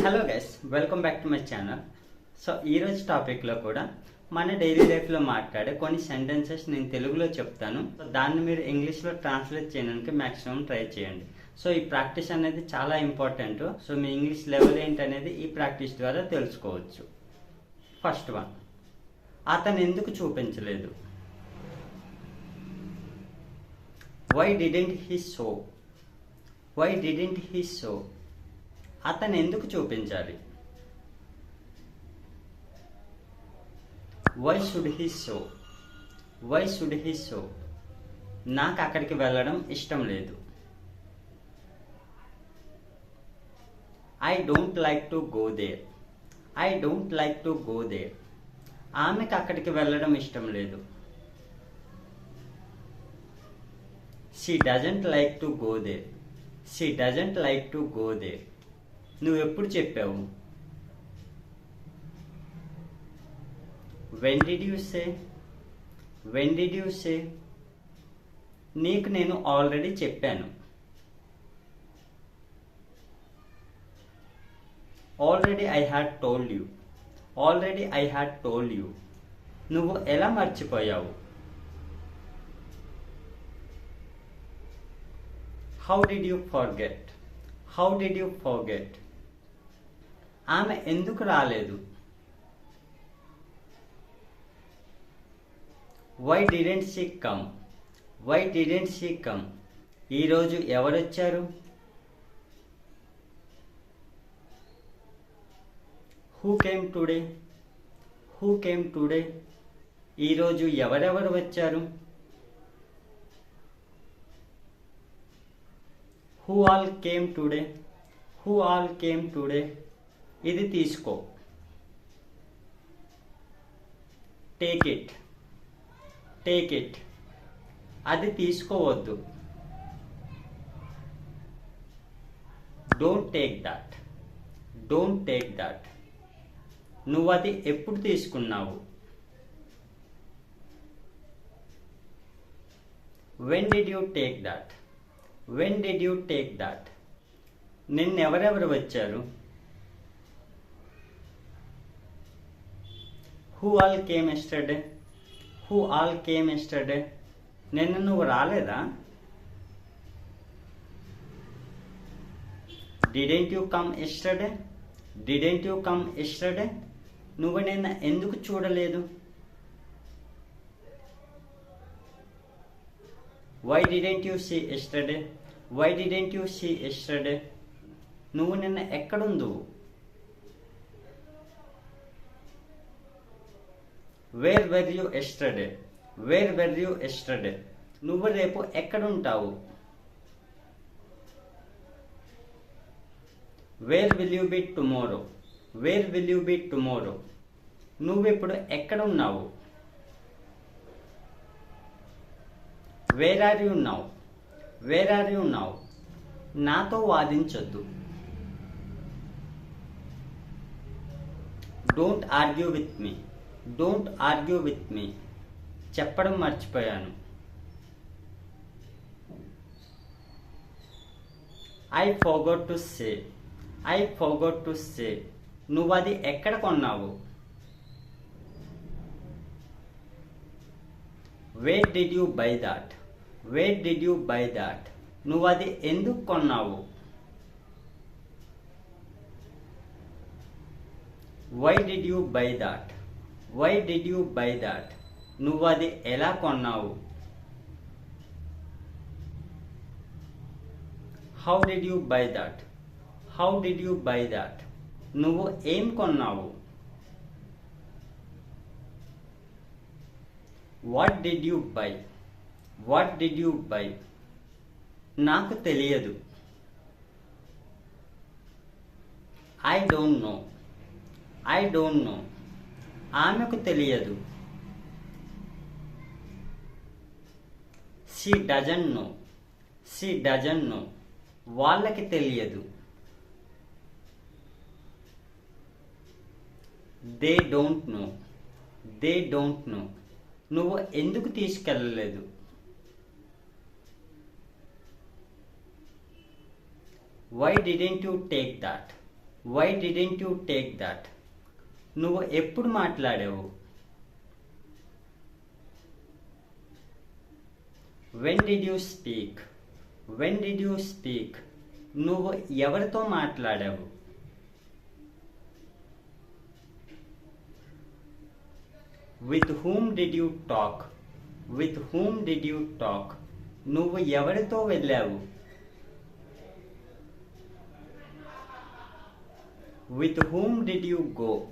Hello guys, welcome back to my channel. So ఈరోజు టాపిక్లో కూడా మన డైలీ లైఫ్లో మాట్లాడే కొన్ని సెంటెన్సెస్ నేను తెలుగులో చెప్తాను. సో దాన్ని మీరు ఇంగ్లీష్లో ట్రాన్స్లేట్ చేయడానికి మ్యాక్సిమం ట్రై చేయండి. సో ఈ ప్రాక్టీస్ అనేది చాలా ఇంపార్టెంట్. సో మీ ఇంగ్లీష్ లెవెల్ ఏంటనేది ఈ ప్రాక్టీస్ ద్వారా తెలుసుకోవచ్చు. ఫస్ట్ వన్, అతను ఎందుకు చూపించలేదు? Why didn't he show? Why didn't he show? అతను ఎందుకు చూపించాలి? Why should he show? Why should he show? నాకు అక్కడికి వెళ్ళడం ఇష్టం లేదు. I don't like to go there. I don't like to go there. ఆమెకు అక్కడికి వెళ్ళడం ఇష్టం లేదు. She doesn't like to go there. She doesn't like to go there. నువ్వు ఎప్పుడు చెప్పావు? When did you say? When did you say? నీకు నేను ఆల్రెడీ చెప్పాను. Already I had told you. Already I had told you. నువ్వు ఎలా మర్చిపోయావు? How did you forget? How did you forget? ఆమె ఎందుకు రాలేదు? Why didn't she come? Why didn't she come? ఈరోజు ఎవరొచ్చారు? Who came today? Who came today? ఈరోజు ఎవరెవరు వచ్చారు? Who all came today? Who all came today? ఇది తీసుకో. Take it. Take it. అది తీసుకోవద్దు. Don't take that. Don't take that. నువ్వు అది ఎప్పుడు తీసుకున్నావు? When did you take that? When did you take that? నిన్నెవరెవరు వచ్చారు? Who all came yesterday? Who all came yesterday? నిన్న నువ్వు రాలేదా? Didn't you come yesterday? Didn't you come yesterday? నువ్వు నిన్న ఎందుకు చూడలేదు? Why didn't you see yesterday? Why didn't you see yesterday? నువ్వు నిన్న ఎక్కడుందు? Where were you yesterday? Where were you yesterday? నువ్వు రేపు ఎక్కడుంటావు? Where will you be tomorrow? Where will you be tomorrow? నువ్విప్పుడు ఎక్కడున్నావు? Where are you now? Where are you now? నాతో వాదించొద్దు. Don't argue with me. Don't argue with me. చెప్పడం మర్చిపోయాను. I forgot to say. I forgot to say. నువ్వు అది ఎక్కడ కొన్నావు? Where did you buy that? Where did you buy that? నువ్వు అది ఎందుకు కొన్నావు? Why did you buy that? Why did you buy that? నువ్వు అది ఎలా కొన్నావు? How did you buy that? How did you buy that? నువ్వు ఏం కొన్నావు? What did you buy? What did you buy? నాకు తెలియదు. I don't know. I don't know. ఆమెకు తెలియదు. She doesn't know. She doesn't know. వాళ్ళకి తెలియదు. They don't know. They don't know. నువ్వు ఎందుకు తీసుకెళ్ళలేదు? Why didn't you take that? Why didn't you take that? నువ్వు ఎప్పుడు మాట్లాడావు? When did you speak? When did you speak? నువ్వు ఎవరితో మాట్లాడావు? With whom did you talk? With whom did you talk? నువ్వు ఎవరితో వెళ్ళావు? With whom did you go?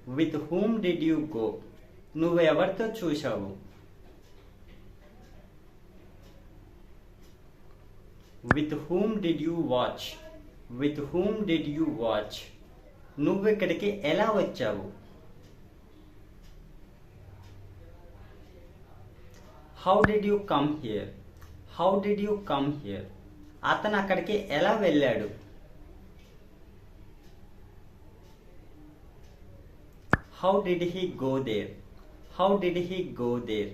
With whom did you go? నువ్వు ఎవరితో చూశావు? With whom did you watch? With whom did you watch? నువ్వు ఇక్కడికి ఎలా వచ్చావు? How did you come here? How did you come here? అతను అక్కడికి ఎలా వెళ్ళాడు? How did he go there? How did he go there?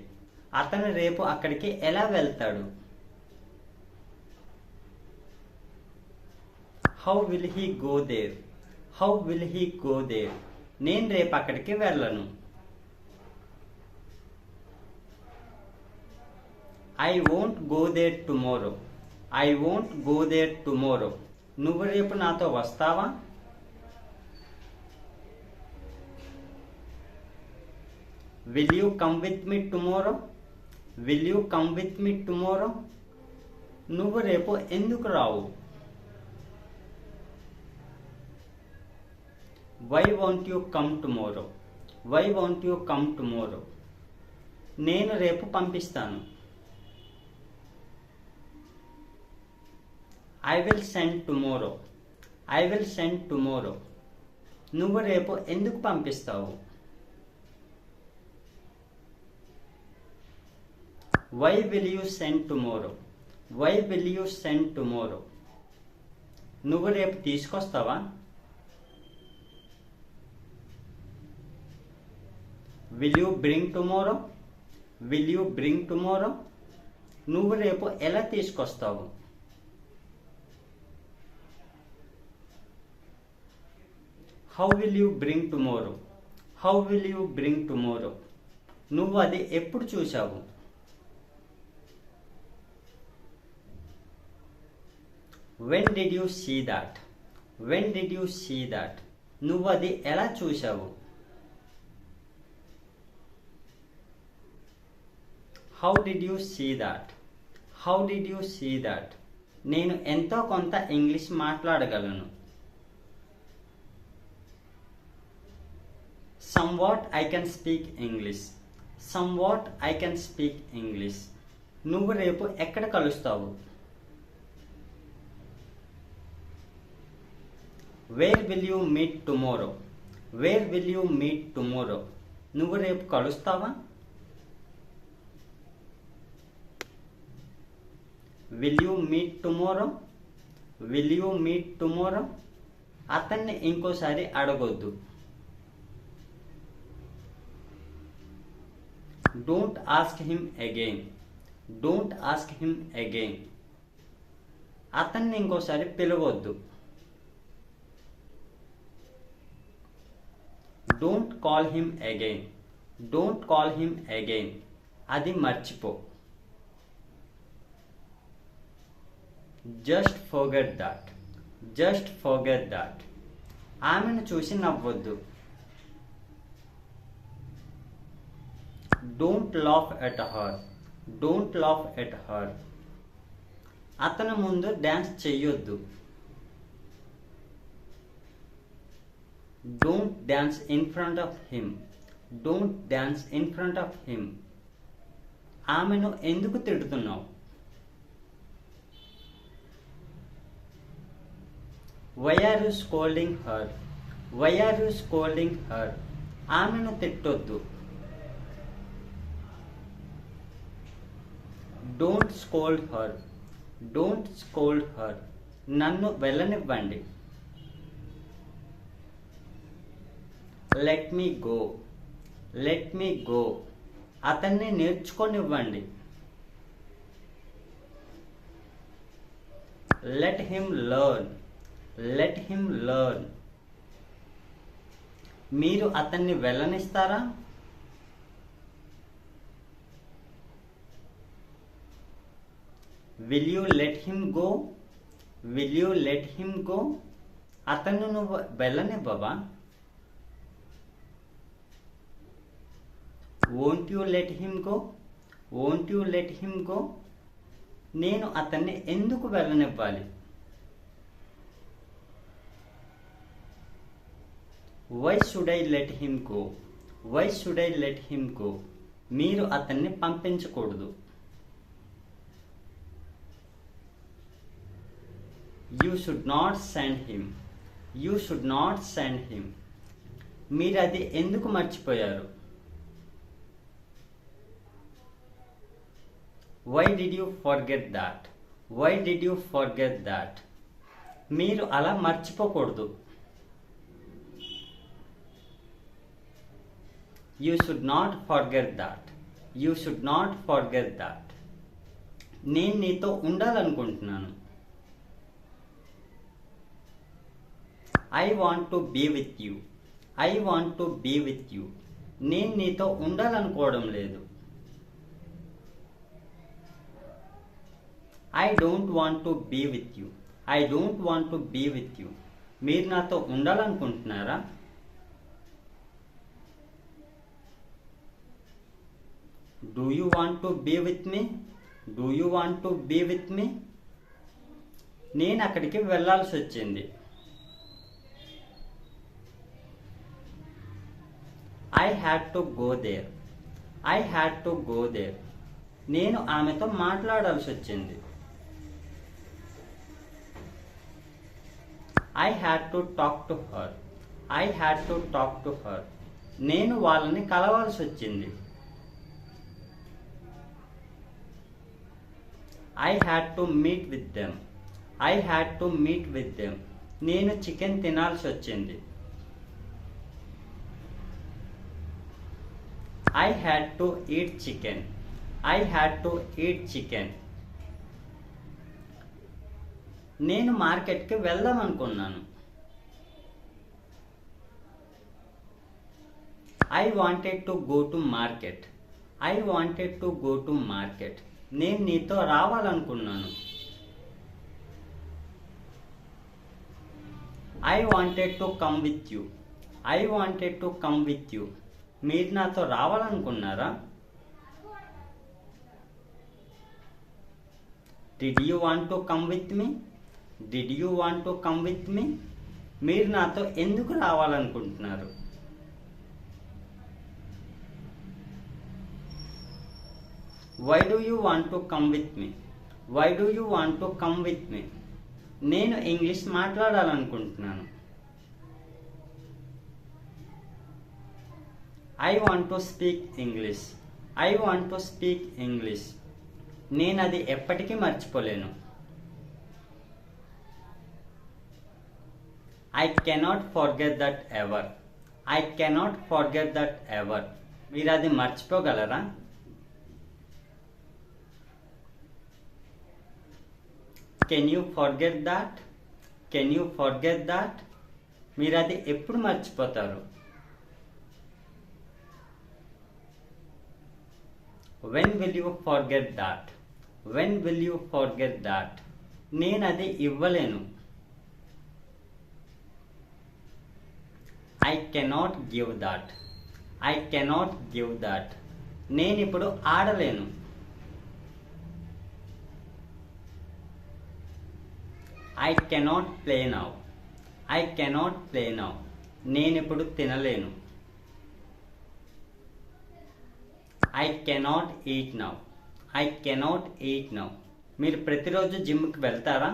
అతను రేపు అక్కడికి ఎలా వెళ్తాడు? How will he go there? How will he go there? నేను రేపు అక్కడికి వెళ్ళను. I won't go there tomorrow. I won't go there tomorrow. నువ్వు రేపు నాతో వస్తావా? Will you come with me tomorrow? Will you come with me tomorrow? నువ్వు రేపు ఎందుకు రావు? Why won't you come tomorrow? Why won't you come tomorrow? నేను రేపు పంపిస్తాను. I will send tomorrow. I will send tomorrow. నువ్వు రేపు ఎందుకు పంపిస్తావు? Why will you send tomorrow? Why will you send tomorrow? నువ్వు రేపు తీసుకొస్తావా? Will you bring tomorrow? Will you bring tomorrow? నువ్వు రేపు ఎలా తీసుకొస్తావు? How will you bring tomorrow? How will you bring tomorrow? నువ్వు అది ఎప్పుడు చూశావు? When did you see that? When did you see that? నువ్వు అది ఎలా చూశావు? How did you see that? How did you see that? నేను ఎంతో కొంత ఇంగ్లీష్ మాట్లాడగలను. Somewhat I can speak English. Somewhat I can speak English. నువ్వు రేపు ఎక్కడ కలుస్తావు? Where will you meet tomorrow? Where will you meet tomorrow? నువ్వు రేపు కలుస్తావా? Will you meet tomorrow? Will you meet tomorrow? అతన్ని ఇంకోసారి అడగొద్దు. Don't ask him again. Don't ask him again. అతన్ని ఇంకోసారి పిలవద్దు. Don't call him again. Don't call him again. అది మర్చిపో. Just forget that. Just forget that. ఆమెను చూసి నవ్వొద్దు. Don't laugh at her. Don't laugh at her. అతని ముందు డాన్స్ చెయ్యొద్దు. Don't dance in front of him. Don't dance in front of him. ఆమెను ఎందుకు తిడుతున్నావు? Why are you scolding her? Why are you scolding her? ఆమెను తిట్టొద్దు. Don't scold her. Don't scold her. నన్ను వెళ్ళనివ్వండి. Let me go. Let me go. అతన్ని నేర్చుకోనివ్వండి. Let him learn. Let him learn. మీరు అతన్ని వెళ్ళనిస్తారా? Will you let him go? Will you let him go? అతను నువ్వు వెళ్ళనివ్వవా? Won't you let him go? Won't you let him go? నేను అతన్ని ఎందుకు వెళ్ళనివ్వాలి? Why should I let him go? Why should I let him go? మీరు అతన్ని పంపించకూడదు. You should not send him. You should not send him. మీరు అది ఎందుకు మర్చిపోయారు? Why did you forget that? Why did you forget that? మీరు అలా మర్చిపోకూడదు. You should not forget that. You should not forget that. నేను నీతో ఉండాలనుకుంటున్నాను. I want to be with you. I want to be with you. నేను నీతో ఉండాలనుకోవడం లేదు. I don't want to be with you. I don't want to be with you. మీరు నాతో ఉండాలనుకుంటున్నారా? Do you want to be with me? Do you want to be with me? నేను అక్కడికి వెళ్ళాల్సి వచ్చింది. I had to go there. I had to go there. నేను ఆమెతో మాట్లాడాల్సి వచ్చింది. I had to talk to her. I had to talk to her. నేను వాళ్ళని కలవాల్సి వచ్చింది. I had to meet with them. I had to meet with them. నేను chicken తినాల్సి వచ్చింది. I had to eat chicken. I had to eat chicken. నేను మార్కెట్కి వెళ్దాం అనుకున్నాను. I wanted to go to market. I wanted to go to market. నేను నీతో రావాలనుకున్నాను. I wanted to come with you. I wanted to come with you. మీరు నాతో రావాలనుకున్నారా? Did you want to come with me? Did you want to come with me? మీరు నాతో ఎందుకు రావాలనుకుంటున్నారు? Why do you want to come with me? Why do you want to come with me? నేను English మాట్లాడాలనుకుంటున్నాను. I want to speak English. I want to speak English. నేను అది ఎప్పటికీ మర్చిపోలేను. I cannot forget that ever. I cannot forget that ever. మీరు అది మర్చిపోగలరా? Can you forget that? Can you forget that? మీరు అది ఎప్పుడు మర్చిపోతారు? When will you forget that? When will you forget that? నేను అది ఇవ్వలేను. I cannot give that. I cannot give that. నేను ఇప్పుడు ఆడలేను. I cannot play now. I cannot play now. నేను ఇప్పుడు తినలేను. I cannot eat now. I cannot eat now. మీరు ప్రతిరోజు జిమ్కి వెళ్తారా?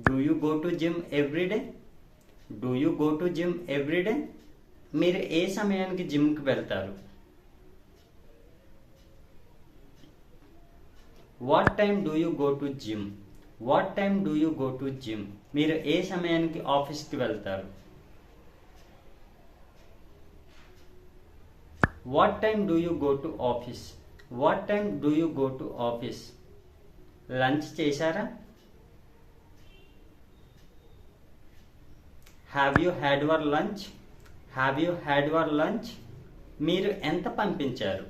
Do you go to gym every day? Do you go to gym every day? మీరు ఏ సమయానికి జిమ్కి వెళ్తారు? What time do you go to gym? What time do you go to gym? మీరు ఏ సమయానికి ఆఫీస్కి వెళ్తారు? What time do you go to office? What time do you go to office? Lunch చేశారా? Have you had your lunch? Have you had your lunch? మీరు ఎంత పంపించారు?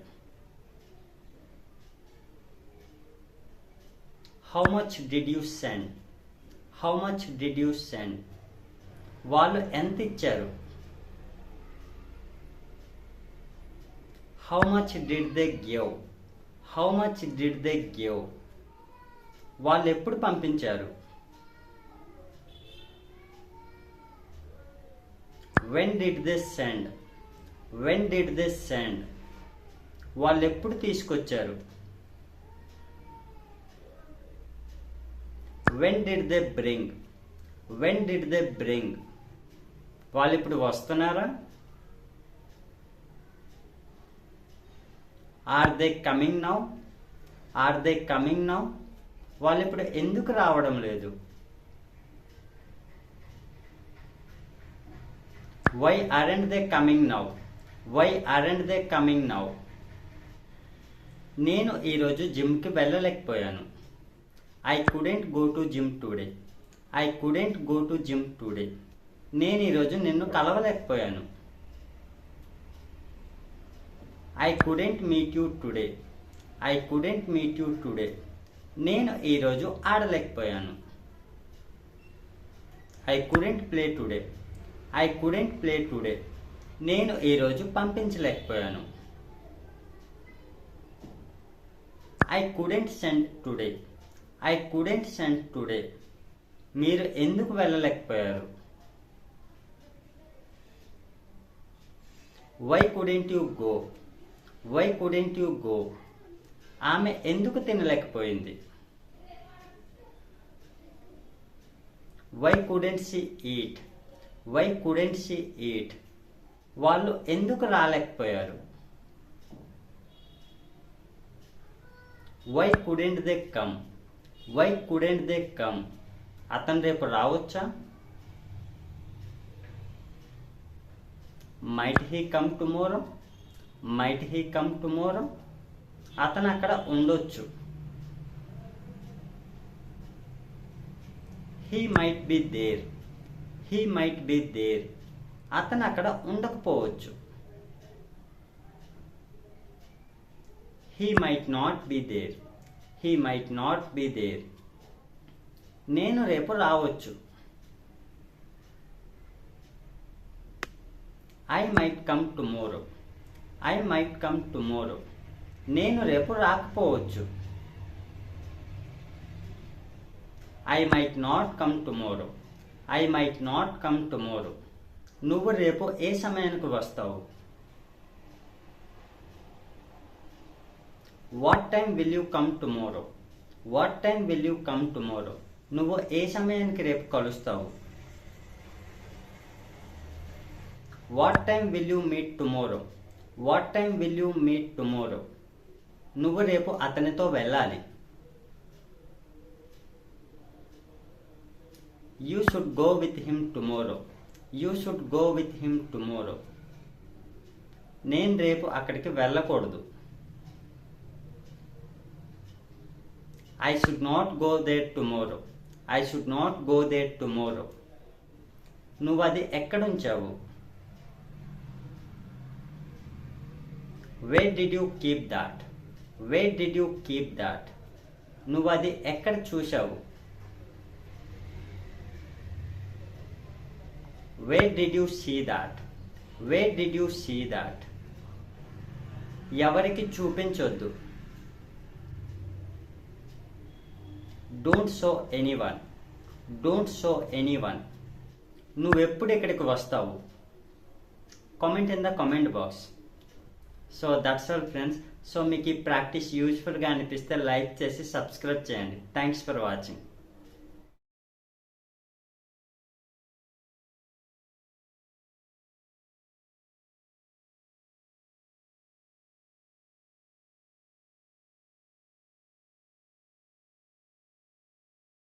How much did you send? How much did you send? వాళ్ళు ఎంత ఇచ్చారు? How much did they give? How much did they give? వాళ్ళు ఎప్పుడు పంపించారు? When did they send? When did they send? వాళ్ళు ఎప్పుడు తీసుకొచ్చారు? When did they bring? When did they bring? వాళ్ళు ఇప్పుడు వస్తున్నారా? Are they coming now? Are they coming now? వాళ్ళు ఇప్పుడు ఎందుకు రావడం లేదు? Why aren't they coming now? Why aren't they coming now? నేను ఈరోజు జిమ్కి వెళ్ళలేకపోయాను. I couldn't go to gym today. I couldn't go to gym today. నేను ఈరోజు నిన్ను కలవలేకపోయాను. I couldn't meet you today. I couldn't meet you today. నేను ఈరోజు ఆడలేకపోయాను. I couldn't play today. I couldn't play today. నేను ఈరోజు పంపించలేకపోయాను. I couldn't send today. I couldn't send today. మీరు ఎందుకు వెళ్ళలేకపోయారు? Why couldn't you go? Why couldn't you go? ఆమె ఎందుకు తినలేకపోయింది? Why couldn't she eat? Why couldn't she eat? వాళ్ళు ఎందుకు రాలేకపోయారు? Why couldn't they come? Why couldn't they come? అతను రేపు రావచ్చా? Might he come tomorrow? Might he come tomorrow? అతను అక్కడ ఉండొచ్చు. He might be there. He might be there. అతను అక్కడ ఉండకపోవచ్చు. He might not be there. He might not be there. నేను రేపు రావచ్చు. I might come tomorrow. I might come tomorrow. నేను రేపు రాకపోవచ్చు. I might not come tomorrow. I might not come tomorrow. నువ్వు రేపు ఏ సమయానికి వస్తావు? What time will you come tomorrow? What time will you come tomorrow? నువ్వు ఏ సమయానికి రేపు కలుస్తావు? What time will you meet tomorrow? What time will you meet tomorrow? నువ్వు రేపు అతనితో వెళ్ళాలి. You should go with him tomorrow. You should go with him tomorrow. నేను రేపు అక్కడికి వెళ్ళకూడదు. I should not go there tomorrow. I should not go there tomorrow. నువ్వు అది ఎక్కడుంచావు? Wear did you keep that? Where did you keep that? నువ్వు అది ఎక్కడ చూశావు? Where did you see that? Where did you see that? ఎవరికి చూపించొద్దు. Don't show anyone. Don't show anyone. నువ్వెప్పుడు ఇక్కడికి వస్తావు? Comment in the comment box. So that's all friends. సో మీకు ఈ ప్రాక్టీస్ యూజ్ఫుల్గా అనిపిస్తే లైక్ చేసి సబ్స్క్రైబ్ చేయండి. Thanks for watching.